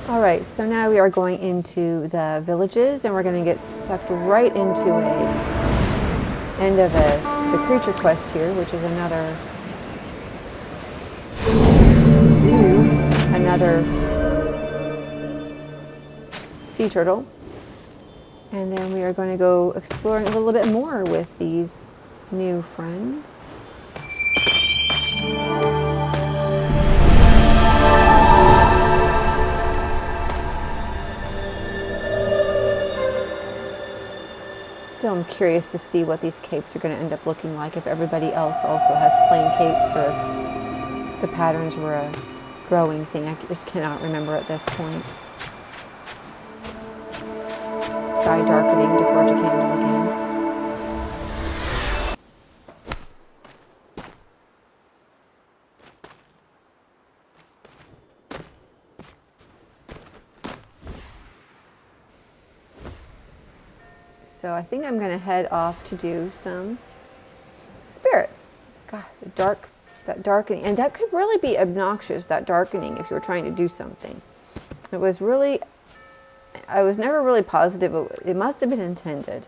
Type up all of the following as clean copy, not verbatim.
All right, so now we are going into the villages, and we're going to get sucked right into a end of the creature quest here, which is another sea turtle. And then we are going to go exploring a little bit more with these new friends. Still, I'm curious to see what these capes are going to end up looking like, if everybody else also has plain capes, or if the patterns were a growing thing. I just cannot remember at this point. Sky darkening to forge a candle again. So I think I'm going to head off to do some spirits. God, that darkening. And that could really be obnoxious, that darkening, if you were trying to do something. It was really, I was never really positive. It must have been intended.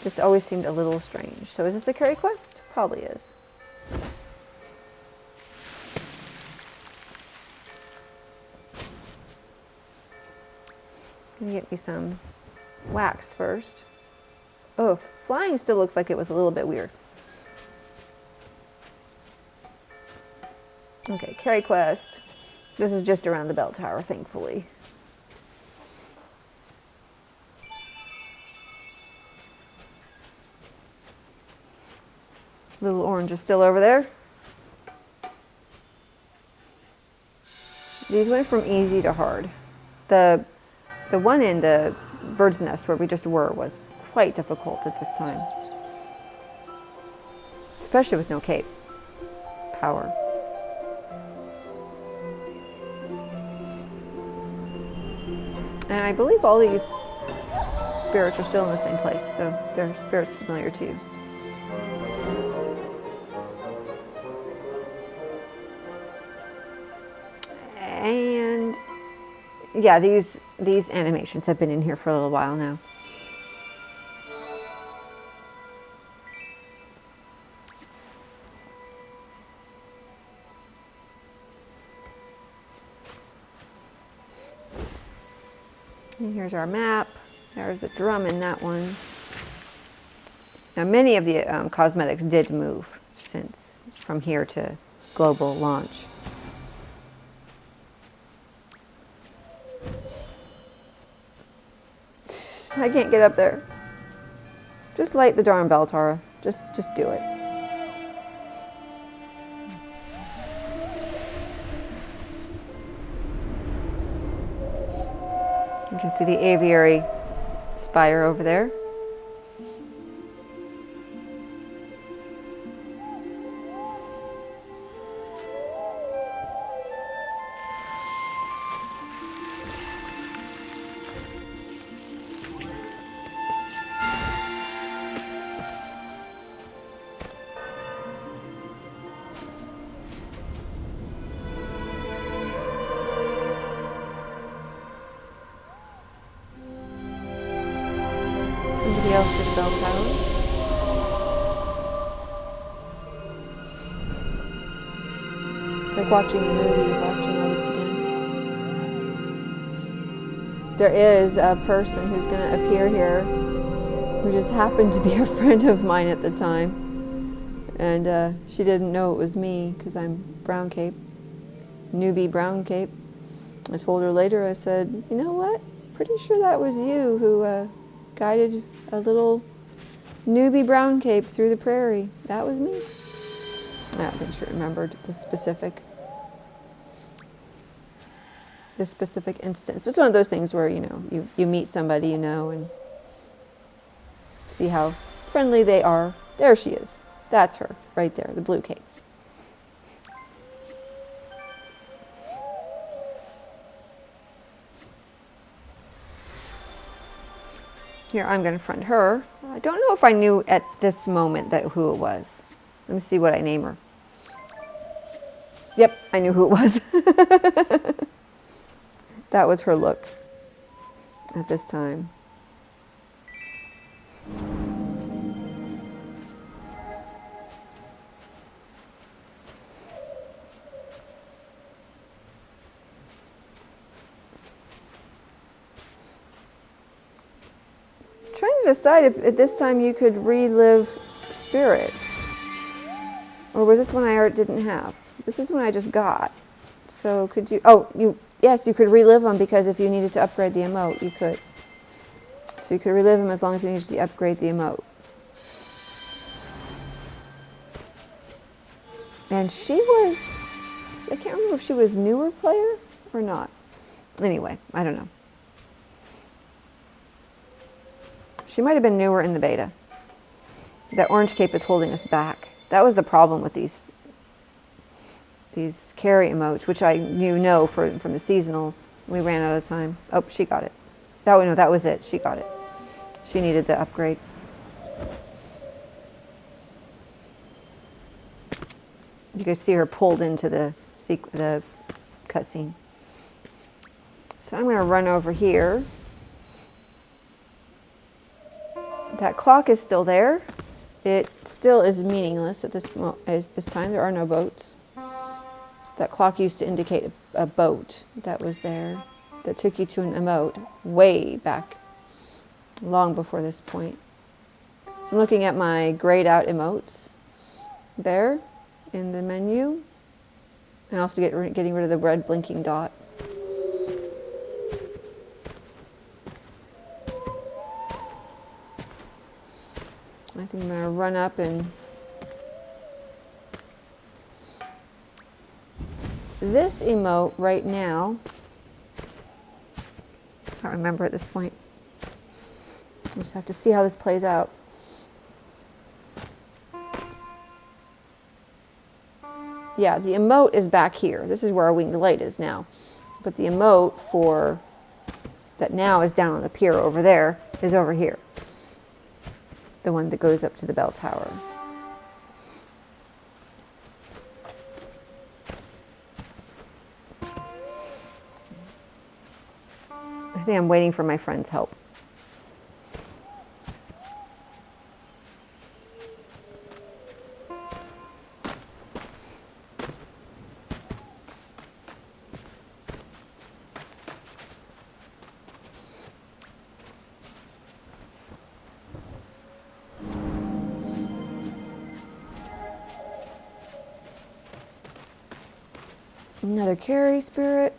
Just always seemed a little strange. So is this a carry quest? Probably is. Gonna get me some wax first. Oh, flying still looks like it was a little bit weird. Okay, carry quest. This is just around the bell tower, thankfully. Little orange is still over there. These went from easy to hard. The one in the bird's nest where we just were was quite difficult at this time. Especially with no cape power. And I believe all these spirits are still in the same place, so they're spirits familiar too. And yeah, these animations have been in here for a little while now. And here's our map. There's the drum in that one. Now, many of the cosmetics did move since from here to global launch. I can't get up there. Just light the darn bell, Tara. Just do it. You can see the aviary spire over there. Somebody else did the bell tower. It's like watching a movie, watching all this again. There is a person who's going to appear here who just happened to be a friend of mine at the time. And she didn't know it was me because I'm brown cape, newbie brown cape. I told her later, I said, you know what? Pretty sure that was you who guided a little newbie brown cape through the prairie. That was me. I don't think she remembered the specific instance. It's one of those things where, you know, you meet somebody you know and see how friendly they are. There she is. That's her right there, the blue cape. Here, I'm going to friend her. I don't know if I knew at this moment who it was. Let me see what I name her. Yep, I knew who it was. That was her look at this time. Trying to decide if at this time you could relive spirits. Or was this one I already didn't have? This is one I just got. So could you, yes, you could relive them, because if you needed to upgrade the emote, you could. So you could relive them as long as you needed to upgrade the emote. And she was, I can't remember if she was newer player or not. Anyway, I don't know. She might have been newer in the beta. That orange cape is holding us back. That was the problem with these carry emotes, which I know from the seasonals. We ran out of time. Oh, she got it. That was it. She got it. She needed the upgrade. You could see her pulled into the cutscene. So I'm going to run over here. That clock is still there. It still is meaningless at this time. There are no boats. That clock used to indicate a boat that was there, that took you to an emote way back, long before this point. So I'm looking at my grayed out emotes there in the menu, and also getting rid of the red blinking dot. I think I'm going to run up and this emote right now, I can't remember at this point. I just have to see how this plays out. Yeah, the emote is back here. This is where our winged light is now. But the emote for that now is down on the pier over there is over here. The one that goes up to the bell tower. I think I'm waiting for my friend's help. Another carry spirit.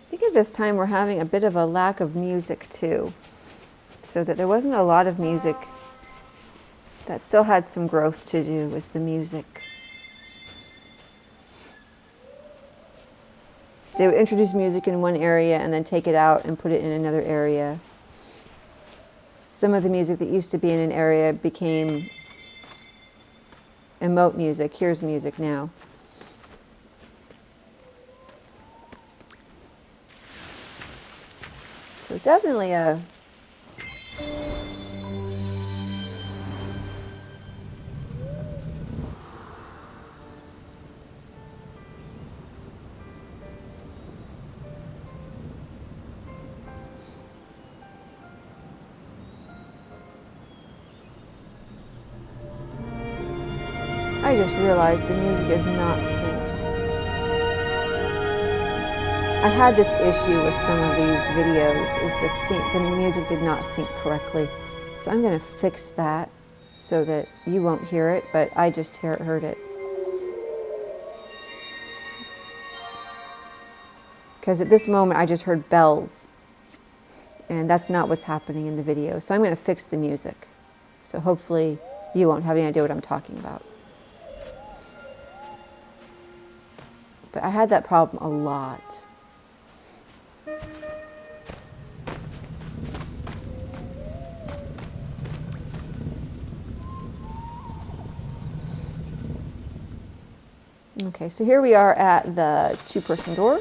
I think at this time we're having a bit of a lack of music too. So that there wasn't a lot of music. That still had some growth to do, was the music. They would introduce music in one area and then take it out and put it in another area. Some of the music that used to be in an area became emote music. Here's music now. So definitely a I just realized the music is not synced. I had this issue with some of these videos, is the music did not sync correctly. So I'm going to fix that so that you won't hear it, but I just heard it. Because at this moment I just heard bells, and that's not what's happening in the video. So I'm going to fix the music. So hopefully you won't have any idea what I'm talking about. But I had that problem a lot. Okay, so here we are at the 2-person door.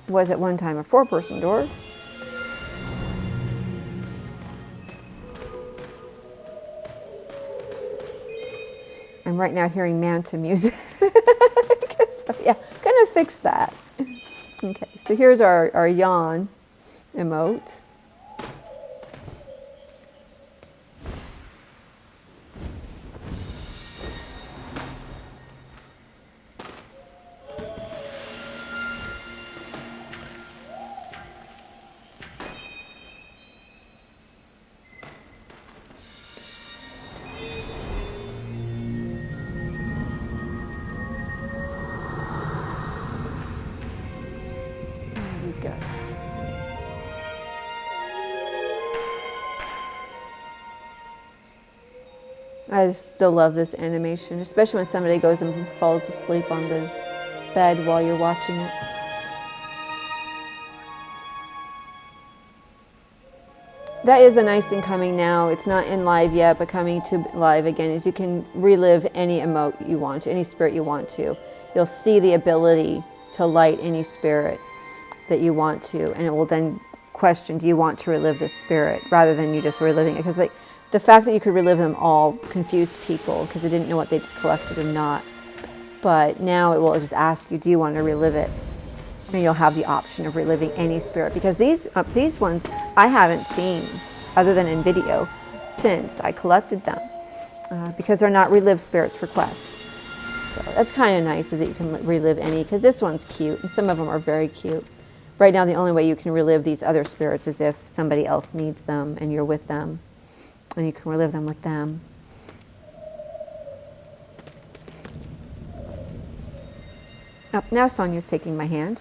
Was at one time a 4-person door. I'm right now hearing manta music. So yeah, gonna fix that. Okay, so here's our yawn emote. Go. I still love this animation, especially when somebody goes and falls asleep on the bed while you're watching it. That is the nice thing coming now. It's not in live yet, but coming to live again is you can relive any emote you want to, any spirit you want to. You'll see the ability to light any spirit that you want to, and it will then question, do you want to relive this spirit, rather than you just reliving it. Because the fact that you could relive them all confused people because they didn't know what they'd collected or not. But now it will just ask you, do you want to relive it? And you'll have the option of reliving any spirit, because these ones I haven't seen other than in video since I collected them, because they're not relive spirits for quests. So that's kind of nice, is that you can relive any, because this one's cute and some of them are very cute. Right now the only way you can relive these other spirits is if somebody else needs them and you're with them, and you can relive them with them. Oh, now Sonia's taking my hand.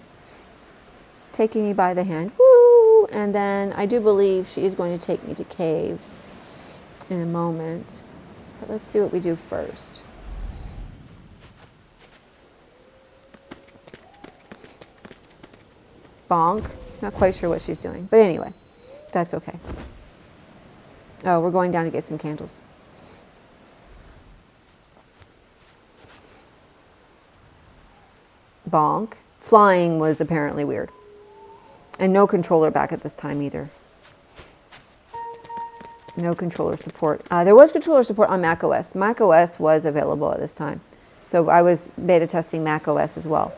Taking me by the hand, woo! And then I do believe she is going to take me to caves in a moment. But let's see what we do first. Bonk. Not quite sure what she's doing, but anyway, that's okay. Oh, we're going down to get some candles. Bonk. Flying was apparently weird. And no controller back at this time either. No controller support. There was controller support on macOS. macOS was available at this time. So I was beta testing macOS as well.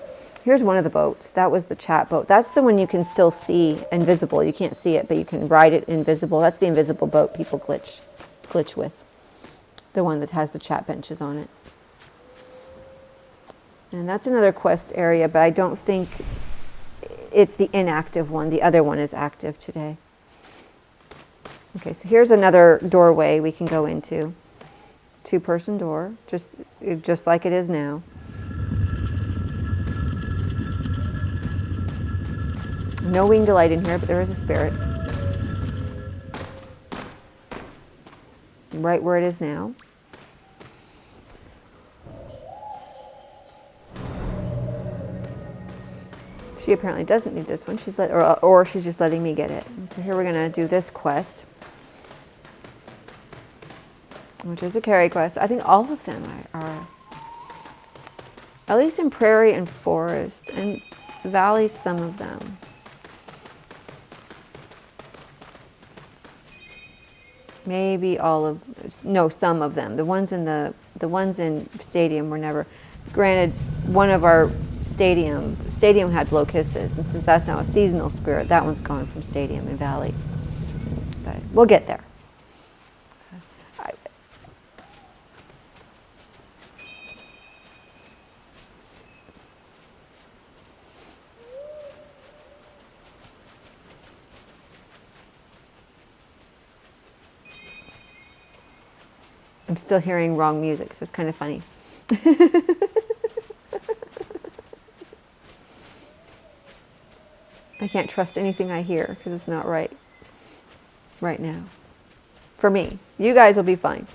Here's one of the boats. That was the chat boat. That's the one you can still see invisible. You can't see it, but you can ride it invisible. That's the invisible boat people glitch with. The one that has the chat benches on it. And that's another quest area, but I don't think it's the inactive one. The other one is active today. Okay, so here's another doorway we can go into. 2-person door, just like it is now. No winged delight in here, but there is a spirit. Right where it is now. She apparently doesn't need this one. Or she's just letting me get it. And so here we're going to do this quest, which is a carry quest. I think all of them are, at least in Prairie and Forest, and Valley, some of them. Maybe all of, no, some of them. The ones in Stadium were never. Granted, one of our Stadium had blow kisses, and since that's now a seasonal spirit, that one's gone from Stadium and Valley. But we'll get there. I'm still hearing wrong music, so it's kind of funny. I can't trust anything I hear because it's not right now. For me. You guys will be fine.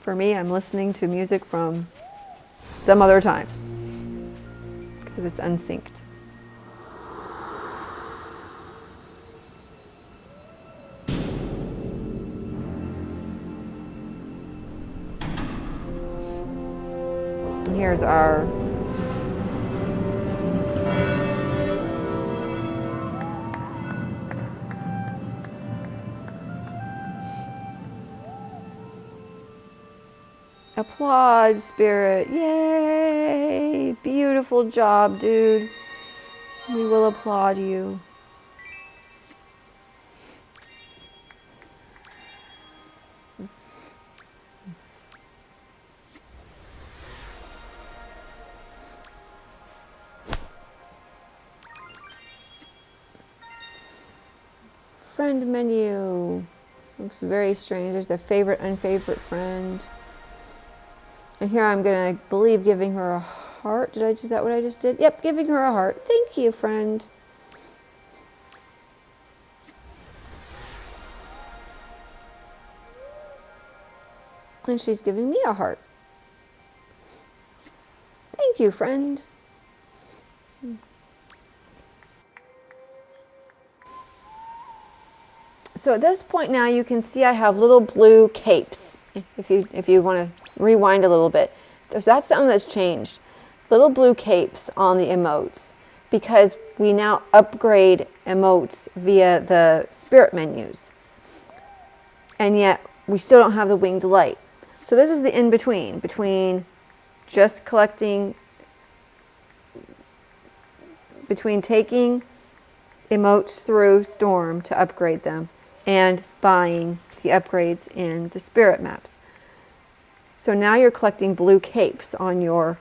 For me, I'm listening to music from some other time because it's unsynced. here's our applaud, Spirit. Yay! Beautiful job, dude. We will applaud you. Friend menu. Looks very strange. There's a favorite, unfavorite friend. And here I'm going to believe giving her a heart. Is that what I just did? Yep, giving her a heart. Thank you, friend. And she's giving me a heart. Thank you, friend. So at this point now you can see I have little blue capes. If you want to rewind a little bit. That's something that's changed. Little blue capes on the emotes because we now upgrade emotes via the spirit menus. And yet we still don't have the winged light. So this is the in-between, between just collecting, between taking emotes through Storm to upgrade them and buying the upgrades in the spirit maps. So now you're collecting blue capes on your,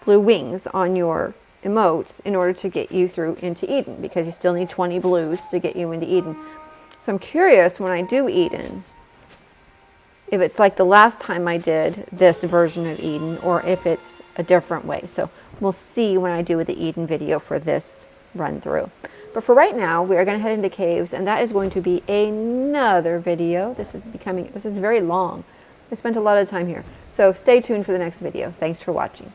blue wings on your emotes in order to get you through into Eden, because you still need 20 blues to get you into Eden. So I'm curious when I do Eden, if it's like the last time I did this version of Eden, or if it's a different way. So we'll see when I do the Eden video for this run through. But for right now, we are going to head into caves, and that is going to be another video. This is very long. I spent a lot of time here. So stay tuned for the next video. Thanks for watching.